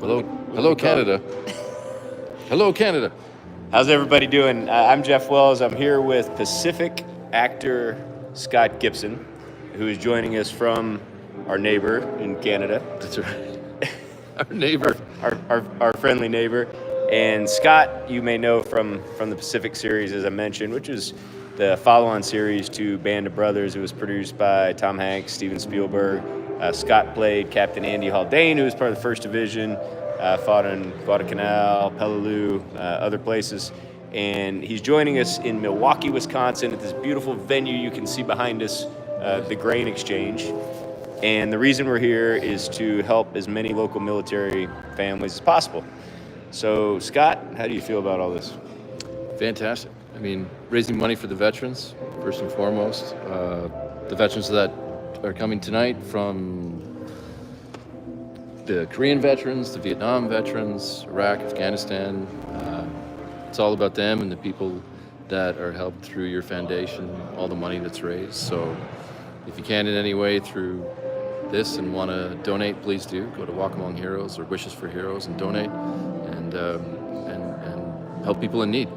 Hello, hello, Canada. Hello, Canada. How's everybody doing? I'm Jeff Wells. I'm here with Pacific Actor Scott Gibson, who is joining us from our neighbor in Canada. That's right. Our neighbor. Our friendly neighbor. And Scott, you may know from the Pacific series, as I mentioned, which is the follow-on series to Band of Brothers. It was produced by Tom Hanks, Steven Spielberg. Scott played Captain Andy Haldane, who was part of the First Division, fought in Guadalcanal, Peleliu, other places. And he's joining us in Milwaukee, Wisconsin, at this beautiful venue you can see behind us, the Grain Exchange. And the reason we're here is to help as many local military families as possible. So, Scott, how do you feel about all this? Fantastic. I mean, raising money for the veterans, first and foremost. The veterans that are coming tonight from the Korean veterans, the Vietnam veterans, Iraq, Afghanistan. It's all about them and the people that are helped through your foundation, all the money that's raised. So if you can in any way through this and want to donate, please do. Go to Walk Among Heroes or Wishes for Heroes and donate and help people in need.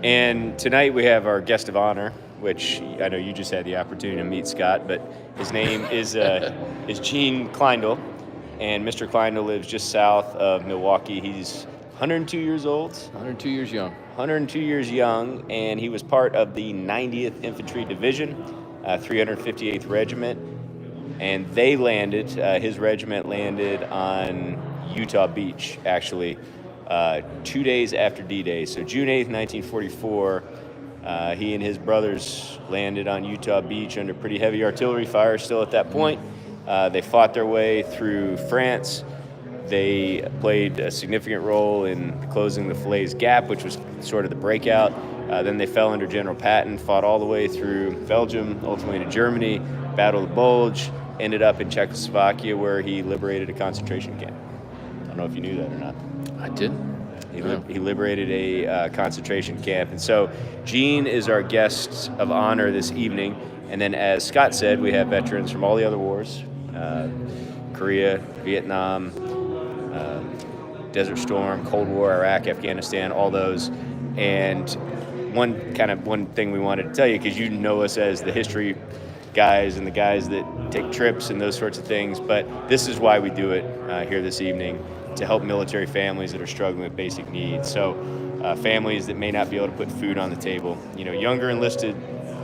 And tonight we have our guest of honor, which I know you just had the opportunity to meet Scott, but his name is Gene Kleine, and Mr. Kleine lives just south of Milwaukee. He's 102 years old. 102 years young. 102 years young, and he was part of the 90th Infantry Division, 358th Regiment, and they landed, his regiment landed on Utah Beach, actually, 2 days after D-Day. So June 8th, 1944, he and his brothers landed on Utah Beach under pretty heavy artillery fire still at that point. They fought their way through France. They played a significant role in closing the Falaise Gap, which was sort of the breakout. Then they fell under General Patton, fought all the way through Belgium, ultimately to Germany, Battle of the Bulge, ended up in Czechoslovakia where he liberated a concentration camp. I don't know if you knew that or not. I did. He liberated a concentration camp. And so Gene is our guest of honor this evening. And then, as Scott said, we have veterans from all the other wars, Korea, Vietnam, Desert Storm, Cold War, Iraq, Afghanistan, all those. And one thing we wanted to tell you, because you know us as the history guys and the guys that take trips and those sorts of things, but this is why we do it here this evening, to help military families that are struggling with basic needs. So families that may not be able to put food on the table, younger enlisted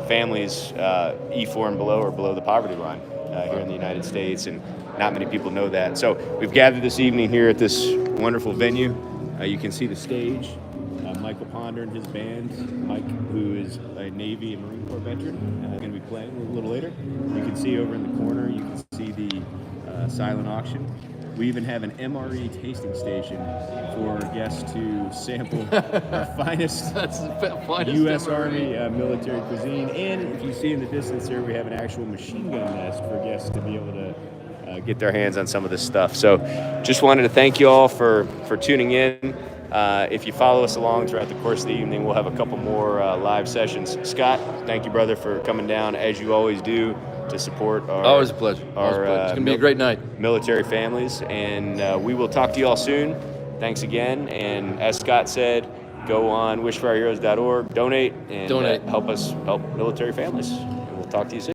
families, E4 and below, or below the poverty line here in the United States, and not many people know that. So we've gathered this evening here at this wonderful venue. You can see the stage. Michael Ponder and his band. Mike, who is a Navy and Marine Corps veteran, is going to be playing a little later. You can see over in the corner, you can see the silent auction. We even have an MRE tasting station for guests to sample our finest U.S. Army military cuisine. And if you see in the distance here, we have an actual machine gun nest for guests to be able to get their hands on some of this stuff. So just wanted to thank you all for tuning in. If you follow us along throughout the course of the evening, we'll have a couple more live sessions. Scott, thank you, brother, for coming down, as you always do, to support our... Always a pleasure. It's going to be a great night. Military families, and we will talk to you all soon. Thanks again, and as Scott said, go on wishforourheroes.org, donate, and donate. Help military families. And we'll talk to you soon.